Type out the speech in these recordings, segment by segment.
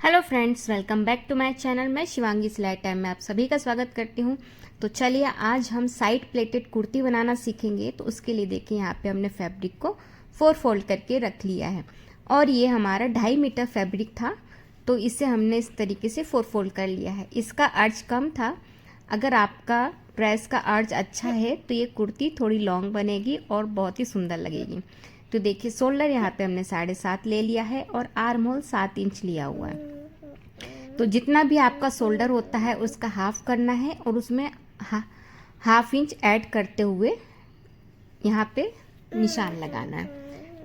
Hello friends, welcome back to my channel. मैं शिवांगी सिलाई time में आप सभी का स्वागत करती हूँ। तो चलिए आज हम साइड प्लेटेड कुर्ती बनाना सीखेंगे। तो उसके लिए देखिए यहाँ पे हमने फैब्रिक को 4 फोल्ड करके रख लिया है और ये हमारा 2.5 मीटर फैब्रिक था, तो इसे हमने इस तरीके से 4 फोल्ड कर लिया है। इसका अर्ज कम था। अगर आपका प्रेस का अर्ज अच्छा है तो ये कुर्ती थोड़ी लॉन्ग बनेगी और बहुत ही सुंदर लगेगी। तो देखिए शोल्डर यहाँ पे हमने 7.5 ले लिया है और आर्म होल 7 इंच लिया हुआ है। तो जितना भी आपका शोल्डर होता है उसका हाफ करना है और उसमें हाफ इंच ऐड करते हुए यहाँ पे निशान लगाना है।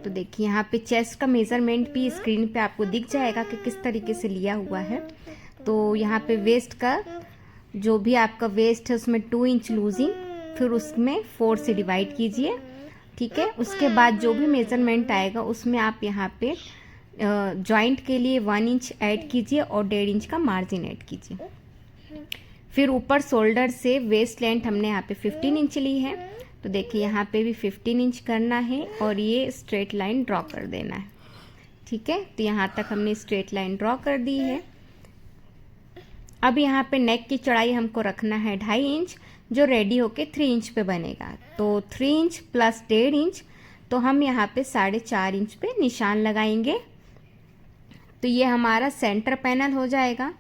तो देखिए यहाँ पे चेस्ट का मेज़रमेंट भी स्क्रीन पे आपको दिख जाएगा कि किस तरीके से लिया हुआ है। तो यहाँ पे वेस्ट का जो भी आपका वेस्ट है उसमें 2 इंच लूजिंग, फिर उसमें 4 से डिवाइड कीजिए। ठीक है, उसके बाद जो भी मेज़रमेंट आएगा उसमें आप यहाँ पे जॉइंट के लिए 1 इंच ऐड कीजिए और 1.5 इंच का मार्जिन ऐड कीजिए। फिर ऊपर शोल्डर से वेस्ट लेंथ हमने यहाँ पे 15 इंच ली है। तो देखिए यहाँ पे भी 15 इंच करना है और ये स्ट्रेट लाइन ड्रॉ कर देना है। ठीक है, तो यहाँ तक हमने स्ट्रेट लाइन ड्रॉ कर दी है। अब यहाँ पे नेक की चौड़ाई हमको रखना है 2.5 इंच, जो रेडी होके 3 इंच पे बनेगा। तो 3 इंच प्लस 1.5 इंच, तो हम यहाँ पे 4.5 इंच पे निशान लगाएंगे। तो ये हमारा सेंटर पैनल हो जाएगा।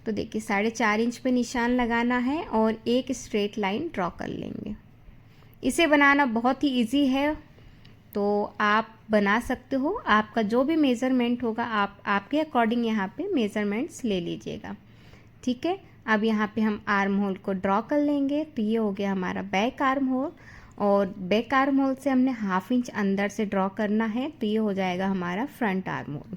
तो देखिए 4.5 इंच पे निशान लगाना है और एक स्ट्रेट लाइन ड्रॉ कर लेंगे। इसे बनाना बहुत ही इजी है, तो आप बना सकते हो। आपका जो भी मेज़रमेंट होगा आप आपके अकॉर्डिंग यहाँ पे मेज़रमेंट्स ले लीजिएगा। ठीक है, अब यहाँ पे हम आर्म होल को ड्रॉ कर लेंगे। तो ये हो गया हमारा बैक आर्म होल और बैक आर्म होल से हमने हाफ इंच अंदर से ड्रॉ करना है। तो ये हो जाएगा हमारा फ्रंट आर्म होल।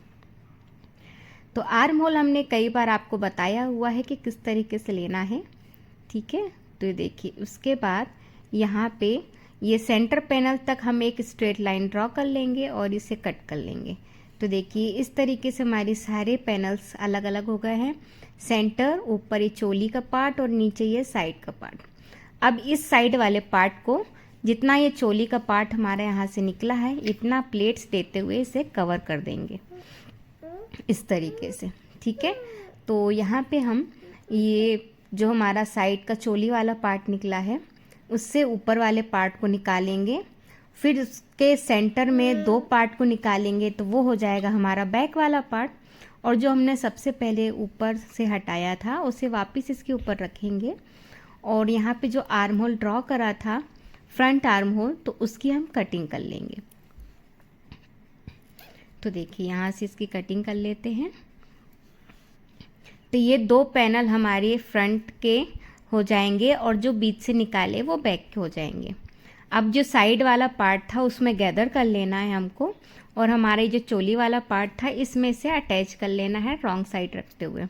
तो आर्म होल हमने कई बार आपको बताया हुआ है कि किस तरीके से लेना है। ठीक है, तो देखिए उसके बाद यहाँ पे ये सेंटर पैनल तक हम एक स्ट्रेट लाइन ड्रॉ कर लेंगे और इसे कट कर लेंगे। तो देखिए इस तरीके से हमारी सारे पैनल्स अलग अलग हो गए हैं। सेंटर, ऊपर ये चोली का पार्ट और नीचे ये साइड का पार्ट। अब इस साइड वाले पार्ट को, जितना ये चोली का पार्ट हमारे यहाँ से निकला है, इतना प्लेट्स देते हुए इसे कवर कर देंगे इस तरीके से। ठीक है, तो यहाँ पे हम ये जो हमारा साइड का चोली वाला पार्ट निकला है उससे ऊपर वाले पार्ट को निकालेंगे। फिर उसके सेंटर में 2 पार्ट को निकालेंगे, तो वो हो जाएगा हमारा बैक वाला पार्ट। और जो हमने सबसे पहले ऊपर से हटाया था उसे वापस इसके ऊपर रखेंगे। और यहाँ पे जो आर्म होल ड्रॉ करा था फ्रंट आर्म होल, तो उसकी हम कटिंग कर लेंगे। तो देखिए यहाँ से इसकी कटिंग कर लेते हैं। तो ये 2 पैनल हमारे फ्रंट के हो जाएंगे और जो बीच से निकाले वो बैक के हो जाएंगे। अब जो साइड वाला पार्ट था उसमें गैदर कर लेना है हमको, और हमारे जो चोली वाला पार्ट था इसमें से अटैच कर लेना है रॉन्ग साइड रखते हुए।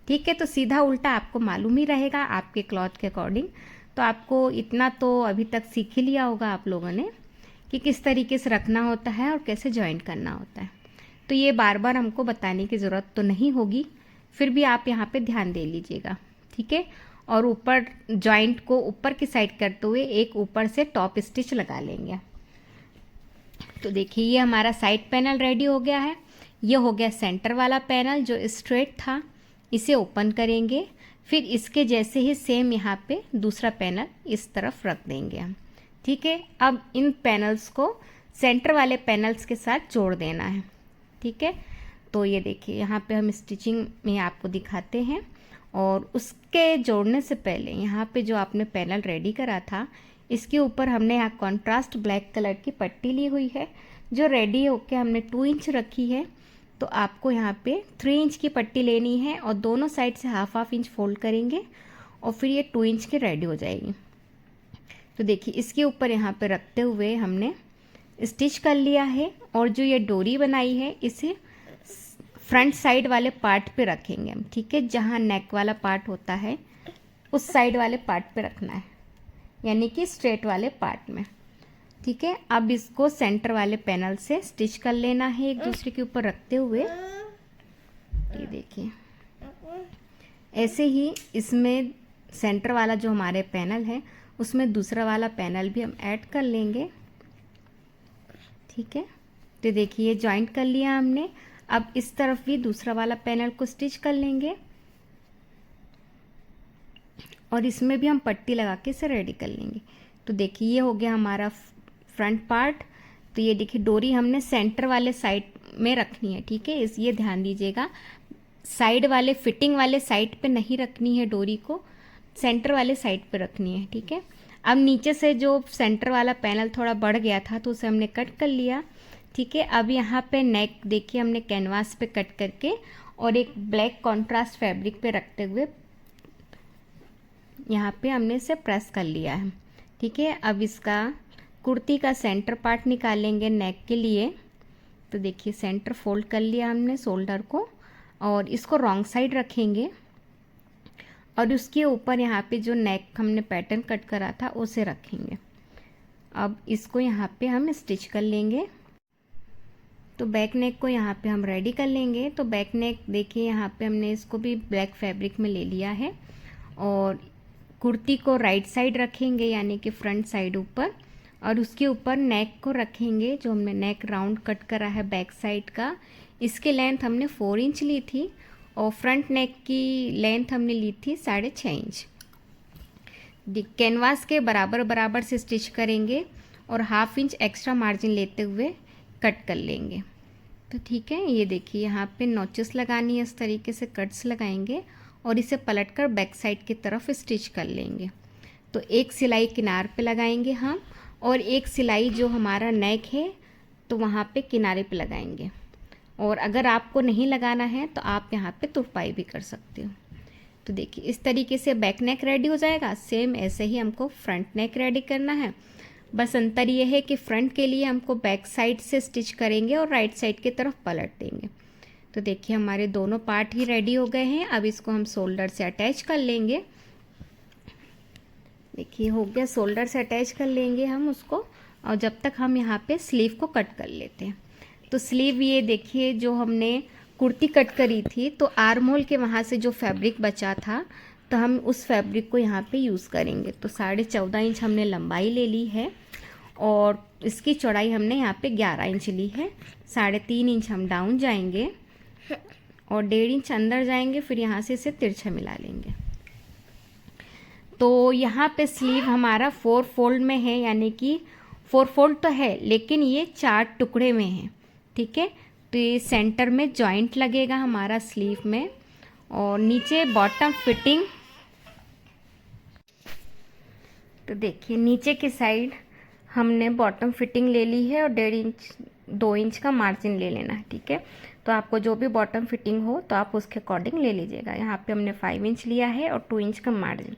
ठीक है, तो सीधा उल्टा आपको मालूम ही रहेगा आपके क्लॉथ के अकॉर्डिंग। तो आपको इतना तो अभी तक सीख ही लिया होगा आप लोगों ने कि किस तरीके से रखना होता है और कैसे जॉइंट करना होता है। तो ये बार बार हमको बताने की ज़रूरत तो नहीं होगी, फिर भी आप यहाँ पे ध्यान दे लीजिएगा। ठीक है, और ऊपर जॉइंट को ऊपर की साइड करते हुए एक ऊपर से टॉप स्टिच लगा लेंगे। तो देखिए ये हमारा साइड पैनल रेडी हो गया है। ये हो गया सेंटर वाला पैनल जो स्ट्रेट था, इसे ओपन करेंगे। फिर इसके जैसे ही सेम यहाँ पे दूसरा पैनल इस तरफ रख देंगे हम। ठीक है, अब इन पैनल्स को सेंटर वाले पैनल्स के साथ जोड़ देना है। ठीक है, तो ये देखिए यहाँ पे हम स्टिचिंग में आपको दिखाते हैं। और उसके जोड़ने से पहले यहाँ पे जो आपने पैनल रेडी करा था इसके ऊपर हमने यहाँ कॉन्ट्रास्ट ब्लैक कलर की पट्टी ली हुई है जो रेडी होके हमने 2 इंच रखी है। तो आपको यहाँ पे 3 इंच की पट्टी लेनी है और दोनों साइड से हाफ इंच फोल्ड करेंगे और फिर ये 2 इंच की रेडी हो जाएगी। तो देखिए इसके ऊपर यहाँ पे रखते हुए हमने स्टिच कर लिया है और जो ये डोरी बनाई है इसे फ्रंट साइड वाले पार्ट पे रखेंगे हम। ठीक है, जहाँ नेक वाला पार्ट होता है उस साइड वाले पार्ट पे रखना है, यानी कि स्ट्रेट वाले पार्ट में। ठीक है, अब इसको सेंटर वाले पैनल से स्टिच कर लेना है एक दूसरे के ऊपर रखते हुए। ये देखिए ऐसे ही इसमें सेंटर वाला जो हमारे पैनल है उसमें दूसरा वाला पैनल भी हम ऐड कर लेंगे। ठीक है, तो देखिए जॉइंट कर लिया हमने। अब इस तरफ भी दूसरा वाला पैनल को स्टिच कर लेंगे और इसमें भी हम पट्टी लगा के इसे रेडी कर लेंगे। तो देखिए ये हो गया हमारा फ्रंट पार्ट। तो ये देखिए डोरी हमने सेंटर वाले साइड में रखनी है, ठीक है, इस ये ध्यान दीजिएगा, साइड वाले फिटिंग वाले साइड पे नहीं रखनी है, डोरी को सेंटर वाले साइड पे रखनी है, ठीक है। अब नीचे से जो सेंटर वाला पैनल थोड़ा बढ़ गया था तो उसे हमने कट कर लिया, ठीक है। अब यहाँ पे नेक देखिए हमने कैनवास पे कट करके और एक ब्लैक कॉन्ट्रास्ट फैब्रिक पे रखते हुए यहाँ पे हमने इसे प्रेस कर लिया है, ठीक है। अब इसका कुर्ती का सेंटर पार्ट निकालेंगे नेक के लिए। तो देखिए सेंटर फोल्ड कर लिया हमने शोल्डर को और इसको रॉन्ग साइड रखेंगे और उसके ऊपर यहाँ पे जो नेक हमने पैटर्न कट करा था उसे रखेंगे। अब इसको यहाँ पे हम स्टिच कर लेंगे। तो बैक नेक को यहाँ पे हम रेडी कर लेंगे। तो बैक नेक देखिए यहाँ पे हमने इसको भी ब्लैक फैब्रिक में ले लिया है और कुर्ती को राइट साइड रखेंगे यानी कि फ्रंट साइड ऊपर, और उसके ऊपर नेक को रखेंगे। जो हमने नेक राउंड कट करा है बैक साइड का, इसकी लेंथ हमने 4 इंच ली थी और फ्रंट नेक की लेंथ हमने ली थी 6.5 इंच। कैनवास के बराबर बराबर से स्टिच करेंगे और हाफ इंच एक्स्ट्रा मार्जिन लेते हुए कट कर लेंगे। तो ठीक है, ये देखिए यहाँ पे नॉचेस लगानी है, इस तरीके से कट्स लगाएंगे और इसे पलटकर बैक साइड की तरफ स्टिच कर लेंगे। तो एक सिलाई किनार पे लगाएंगे हम और एक सिलाई जो हमारा नेक है तो वहाँ पे किनारे पे लगाएंगे। और अगर आपको नहीं लगाना है तो आप यहाँ पे तुरपाई भी कर सकते हो। तो देखिए इस तरीके से बैक नेक रेडी हो जाएगा। सेम ऐसे ही हमको फ्रंट नेक रेडी करना है, बस अंतर ये है कि फ्रंट के लिए हमको बैक साइड से स्टिच करेंगे और राइट साइड की तरफ पलट देंगे। तो देखिए हमारे दोनों पार्ट ही रेडी हो गए हैं। अब इसको हम शोल्डर से अटैच कर लेंगे। देखिए हो गया, शोल्डर से अटैच कर लेंगे हम उसको और जब तक हम यहाँ पे स्लीव को कट कर लेते हैं। तो स्लीव ये देखिए जो हमने कुर्ती कट करी थी तो आर्म होल के वहाँ से जो फैब्रिक बचा था तो हम उस फैब्रिक को यहाँ पे यूज़ करेंगे। तो 14.5 इंच हमने लंबाई ले ली है और इसकी चौड़ाई हमने यहाँ पे 11 इंच ली है। 3.5 इंच हम डाउन जाएंगे और 1.5 इंच अंदर जाएंगे, फिर यहाँ से इसे तिरछा मिला लेंगे। तो यहाँ पे स्लीव हमारा 4 फोल्ड में है, यानी कि 4 फोल्ड तो है लेकिन ये 4 टुकड़े में है, ठीक है। तो ये सेंटर में जॉइंट लगेगा हमारा स्लीव में और नीचे बॉटम फिटिंग। तो देखिए नीचे की साइड हमने बॉटम फिटिंग ले ली है और 1.5 इंच 2 इंच का मार्जिन ले लेना है, ठीक है। तो आपको जो भी बॉटम फिटिंग हो तो आप उसके अकॉर्डिंग ले लीजिएगा। यहाँ पे हमने 5 इंच लिया है और 2 इंच का मार्जिन।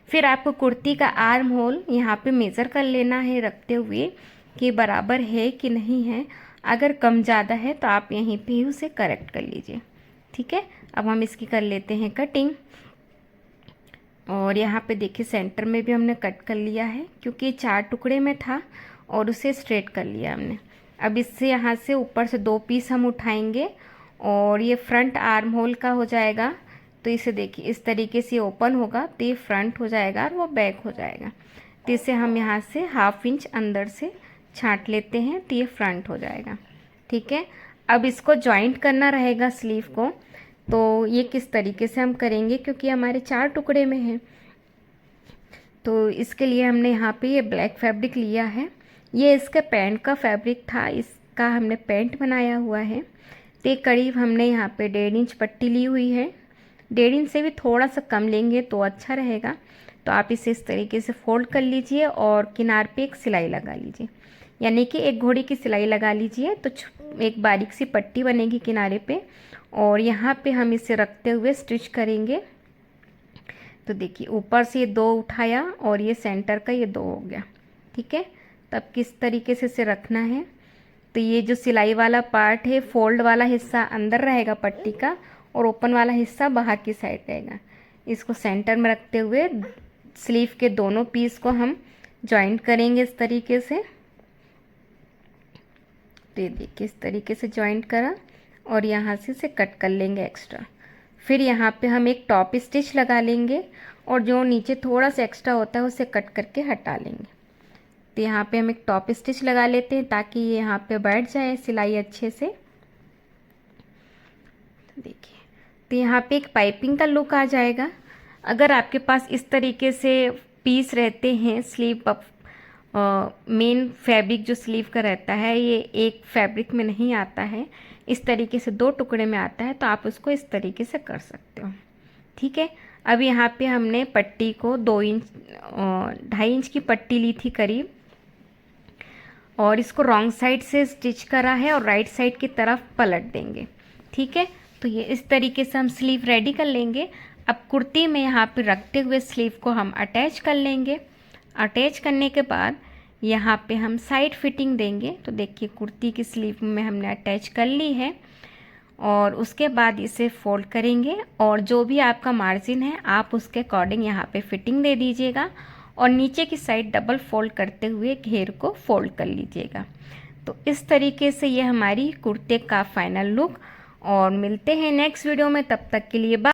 फिर आपको कुर्ती का आर्म होल यहाँ पे मेज़र कर लेना है रखते हुए कि बराबर है कि नहीं है। अगर कम ज़्यादा है तो आप यहीं पे ही उसे करेक्ट कर लीजिए, ठीक है। अब हम इसकी कर लेते हैं कटिंग। और यहाँ पे देखिए सेंटर में भी हमने कट कर लिया है क्योंकि 4 टुकड़े में था और उसे स्ट्रेट कर लिया हमने। अब इससे यहाँ से ऊपर से 2 पीस हम उठाएंगे और ये फ्रंट आर्म होल का हो जाएगा। तो इसे देखिए इस तरीके से ओपन होगा तो ये फ्रंट हो जाएगा और वो बैक हो जाएगा। तो इसे हम यहाँ से 1/2 इंच अंदर से छांट लेते हैं तो ये फ्रंट हो जाएगा, ठीक है। अब इसको जॉइंट करना रहेगा स्लीव को। तो ये किस तरीके से हम करेंगे क्योंकि हमारे 4 टुकड़े में है। तो इसके लिए हमने यहाँ पे ये ब्लैक फैब्रिक लिया है। ये इसका पैंट का फैब्रिक था, इसका हमने पैंट बनाया हुआ है। तो करीब हमने यहाँ पे 1.5 इंच पट्टी ली हुई है। 1.5 इंच से भी थोड़ा सा कम लेंगे तो अच्छा रहेगा। तो आप इसे इस तरीके से फोल्ड कर लीजिए और किनार पे एक सिलाई लगा लीजिए, यानी कि एक घोड़ी की सिलाई लगा लीजिए। तो एक बारीक सी पट्टी बनेगी किनारे पे और यहाँ पे हम इसे रखते हुए स्टिच करेंगे। तो देखिए ऊपर से ये 2 उठाया और ये सेंटर का ये 2 हो गया, ठीक है। तब किस तरीके से इसे रखना है, तो ये जो सिलाई वाला पार्ट है, फोल्ड वाला हिस्सा अंदर रहेगा पट्टी का और ओपन वाला हिस्सा बाहर की साइड रहेगा। इसको सेंटर में रखते हुए स्लीव के दोनों पीस को हम जॉइंट करेंगे इस तरीके से। तो ये देखिए इस तरीके से जॉइंट करा और यहाँ से इसे कट कर लेंगे एक्स्ट्रा। फिर यहाँ पे हम एक टॉप स्टिच लगा लेंगे और जो नीचे थोड़ा सा एक्स्ट्रा होता है उसे कट करके हटा लेंगे। तो यहाँ पे हम एक टॉप स्टिच लगा लेते हैं ताकि ये यहाँ पे बैठ जाए सिलाई अच्छे से। देखिए, तो यहाँ पे एक पाइपिंग का लुक आ जाएगा। अगर आपके पास इस तरीके से पीस रहते हैं स्लीव अप, मेन फैब्रिक जो स्लीव का रहता है ये एक फैब्रिक में नहीं आता है, इस तरीके से 2 टुकड़े में आता है, तो आप उसको इस तरीके से कर सकते हो। ठीक है, अब यहाँ पे हमने पट्टी को 2 इंच 2.5 इंच की पट्टी ली थी करीब, और इसको रॉन्ग साइड से स्टिच करा है और राइट साइड की तरफ पलट देंगे। ठीक है, तो ये इस तरीके से हम स्लीव रेडी कर लेंगे। अब कुर्ती में यहाँ पे रखते हुए स्लीव को हम अटैच कर लेंगे। अटैच करने के बाद यहाँ पे हम साइड फिटिंग देंगे। तो देखिए, कुर्ती की स्लीव में हमने अटैच कर ली है, और उसके बाद इसे फोल्ड करेंगे, और जो भी आपका मार्जिन है आप उसके अकॉर्डिंग यहाँ पे फिटिंग दे दीजिएगा, और नीचे की साइड डबल फोल्ड करते हुए घेर को फोल्ड कर लीजिएगा। तो इस तरीके से ये हमारी कुर्ते का फाइनल लुक, और मिलते हैं नेक्स्ट वीडियो में, तब तक के लिए बाय।